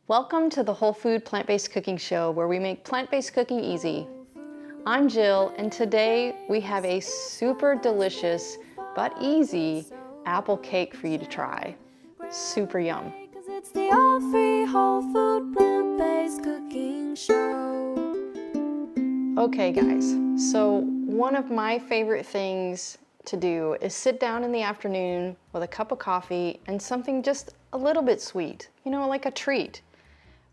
Welcome to the Whole Food Plant-Based Cooking Show, where we make plant-based cooking easy. I'm Jill, and today we have a super delicious but easy apple cake for you to try. Super yum. It's the all-free whole food plant-based cooking show. Okay guys, so one of my favorite things to do is sit down in the afternoon with a cup of coffee and something just a little bit sweet, like a treat.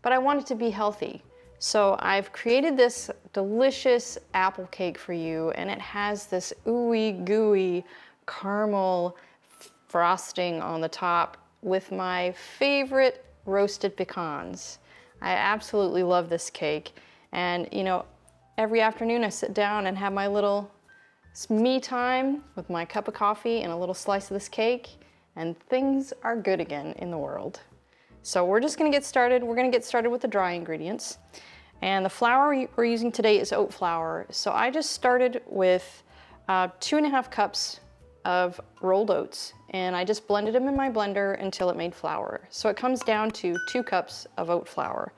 But I want it to be healthy. So I've created this delicious apple cake for you, and it has this ooey gooey caramel frosting on the top with my favorite roasted pecans. I absolutely love this cake. And every afternoon I sit down and have my little me time with my cup of coffee and a little slice of this cake, and things are good again in the world. So we're just gonna get started. We're gonna get started with the dry ingredients. And the flour we're using today is oat flour. So I just started with 2.5 cups of rolled oats, and I just blended them in my blender until it made flour. So it comes down to 2 cups of oat flour.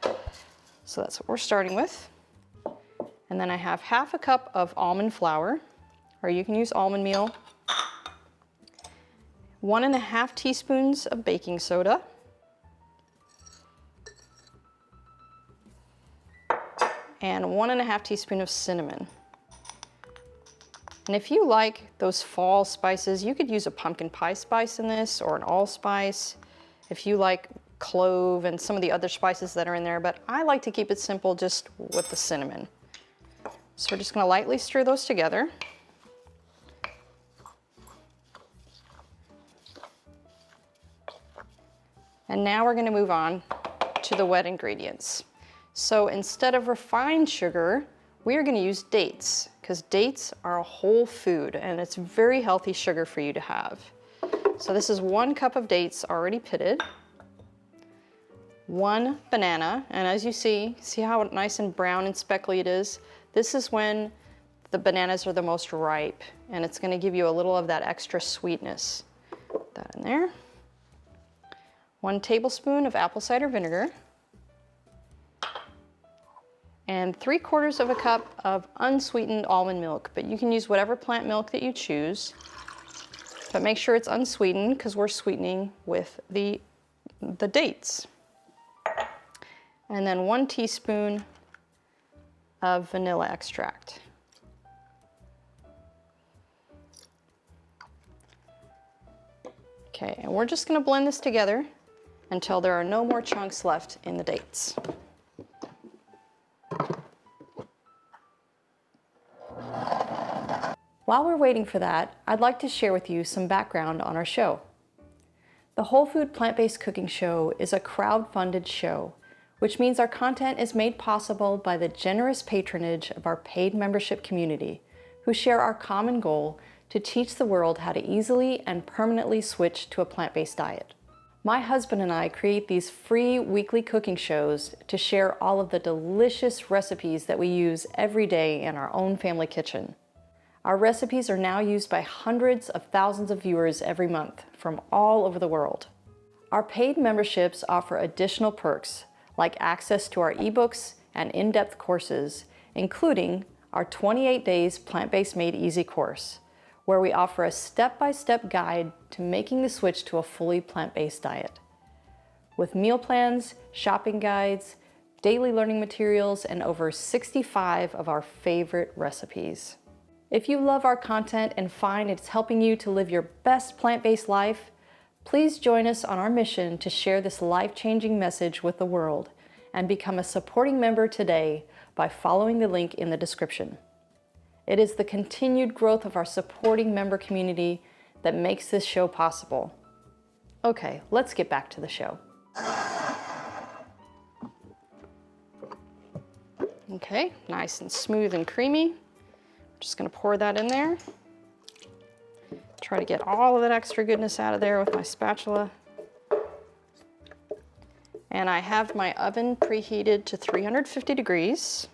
So that's what we're starting with. And then I have 1/2 cup of almond flour, or you can use almond meal. 1.5 teaspoons of baking soda. And 1.5 teaspoons of cinnamon. And if you like those fall spices, you could use a pumpkin pie spice in this, or an allspice. If you like clove and some of the other spices that are in there, but I like to keep it simple just with the cinnamon. So we're just gonna lightly stir those together. And now we're gonna move on to the wet ingredients. So instead of refined sugar, we are going to use dates, because dates are a whole food and it's very healthy sugar for you to have. So this is 1 cup of dates already pitted, 1 banana, and as you see how nice and brown and speckly it is? This is when the bananas are the most ripe, and it's going to give you a little of that extra sweetness. Put that in there. 1 tablespoon of apple cider vinegar. And 3/4 of a cup of unsweetened almond milk, but you can use whatever plant milk that you choose. But make sure it's unsweetened, because we're sweetening with the dates. And then 1 teaspoon of vanilla extract. Okay, and we're just going to blend this together until there are no more chunks left in the dates. While we're waiting for that, I'd like to share with you some background on our show. The Whole Food Plant-Based Cooking Show is a crowd-funded show, which means our content is made possible by the generous patronage of our paid membership community, who share our common goal to teach the world how to easily and permanently switch to a plant-based diet. My husband and I create these free weekly cooking shows to share all of the delicious recipes that we use every day in our own family kitchen. Our recipes are now used by hundreds of thousands of viewers every month from all over the world. Our paid memberships offer additional perks, like access to our ebooks and in-depth courses, including our 28 Days Plant-Based Made Easy course, where we offer a step-by-step guide to making the switch to a fully plant-based diet. With meal plans, shopping guides, daily learning materials, and over 65 of our favorite recipes. If you love our content and find it's helping you to live your best plant-based life, please join us on our mission to share this life-changing message with the world and become a supporting member today by following the link in the description. It is the continued growth of our supporting member community that makes this show possible. Okay, let's get back to the show. Okay, nice and smooth and creamy. Just gonna pour that in there. Try to get all of that extra goodness out of there with my spatula. And I have my oven preheated to 350 degrees.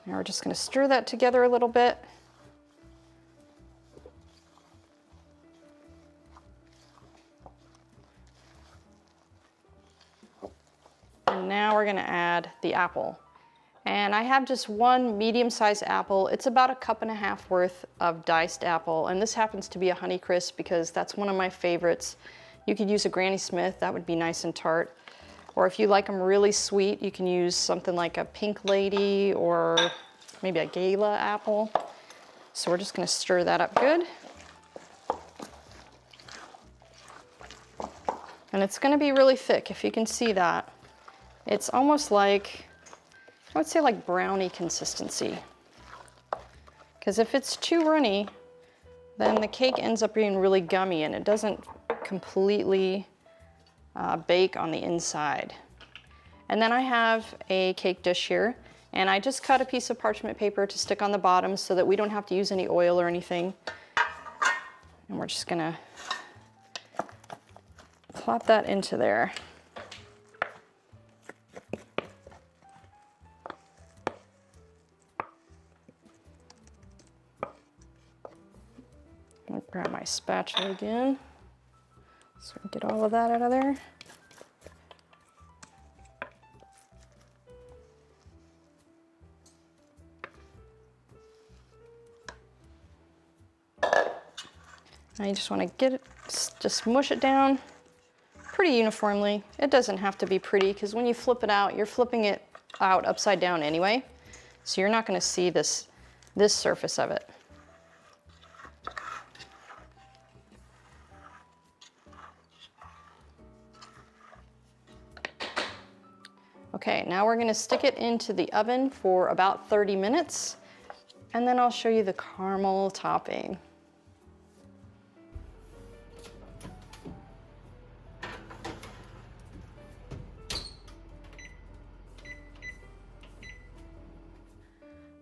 Now we're just going to stir that together a little bit. we're gonna add the apple. And I have just one medium-sized apple. It's about 1.5 cups worth of diced apple. And this happens to be a Honeycrisp because that's one of my favorites. You could use a Granny Smith, that would be nice and tart. Or if you like them really sweet, you can use something like a Pink Lady or maybe a Gala apple. So we're just gonna stir that up good. And it's gonna be really thick, if you can see that. It's almost like, I would say like brownie consistency. Because if it's too runny, then the cake ends up being really gummy and it doesn't completely bake on the inside. And then I have a cake dish here, and I just cut a piece of parchment paper to stick on the bottom so that we don't have to use any oil or anything. And we're just gonna plop that into there. I'll grab my spatula again so I can get all of that out of there. Now you just want to get it, just mush it down pretty uniformly. It doesn't have to be pretty because when you flip it out, you're flipping it out upside down anyway. So you're not going to see this surface of it. Okay, now we're gonna stick it into the oven for about 30 minutes, and then I'll show you the caramel topping.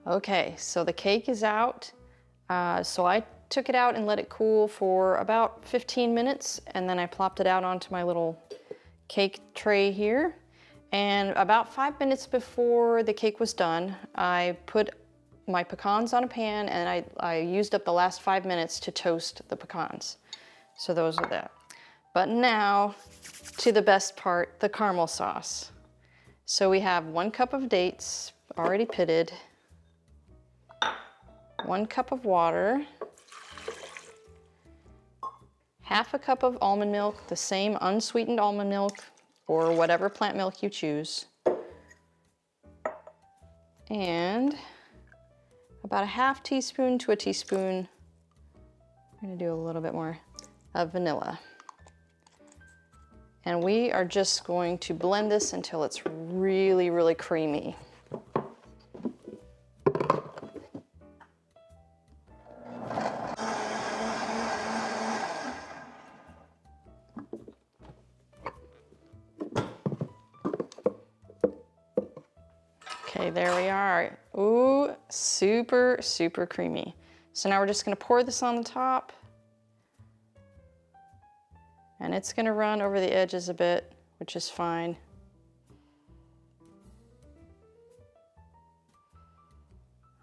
Okay, so the cake is out. So I took it out and let it cool for about 15 minutes, and then I plopped it out onto my little cake tray here. And about 5 minutes before the cake was done, I put my pecans on a pan and I used up the last 5 minutes to toast the pecans. So those are that. But now to the best part, the caramel sauce. So we have 1 cup of dates already pitted, 1 cup of water, 1/2 cup of almond milk, the same unsweetened almond milk, or whatever plant milk you choose. And about 1/2 teaspoon to a teaspoon, I'm gonna do a little bit more, of vanilla. And we are just going to blend this until it's really, really creamy. Okay, there we are. Ooh, super, super creamy. So now we're just gonna pour this on the top. And it's gonna run over the edges a bit, which is fine.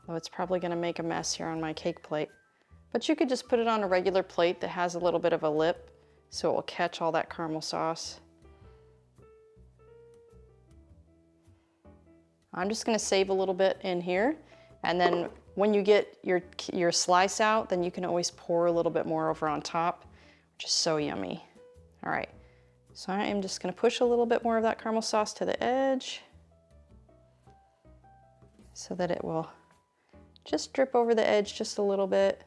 Though it's probably gonna make a mess here on my cake plate. But you could just put it on a regular plate that has a little bit of a lip so it will catch all that caramel sauce. I'm just gonna save a little bit in here, and then when you get your slice out, then you can always pour a little bit more over on top, which is so yummy. All right, so I am just gonna push a little bit more of that caramel sauce to the edge so that it will just drip over the edge just a little bit.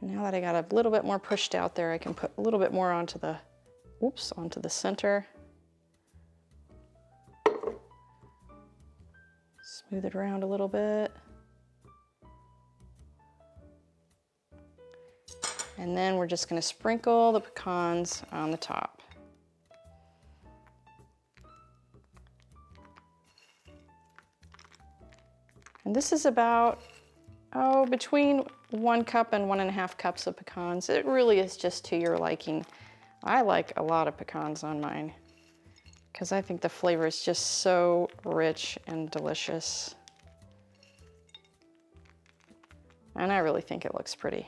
Now that I got a little bit more pushed out there, I can put a little bit more onto the, onto the center. Smooth it around a little bit. And then we're just gonna sprinkle the pecans on the top. And this is about, between 1 cup and 1.5 cups of pecans. It really is just to your liking. I like a lot of pecans on mine because I think the flavor is just so rich and delicious. And I really think it looks pretty.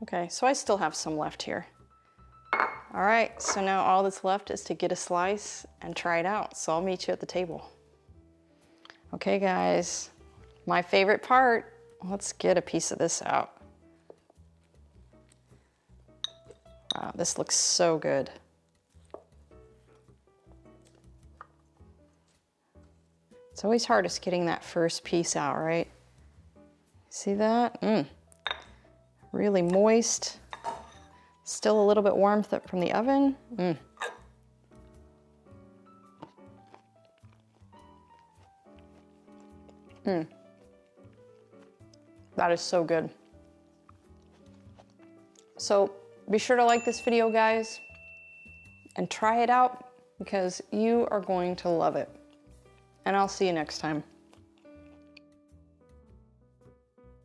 Okay, so I still have some left here. All right, so now all that's left is to get a slice and try it out. So I'll meet you at the table. Okay guys, my favorite part. Let's get a piece of this out. Wow, this looks so good. It's always hardest getting that first piece out, right? See that? Really moist. Still a little bit warm from the oven. That is so good. So be sure to like this video, guys, and try it out because you are going to love it. And I'll see you next time.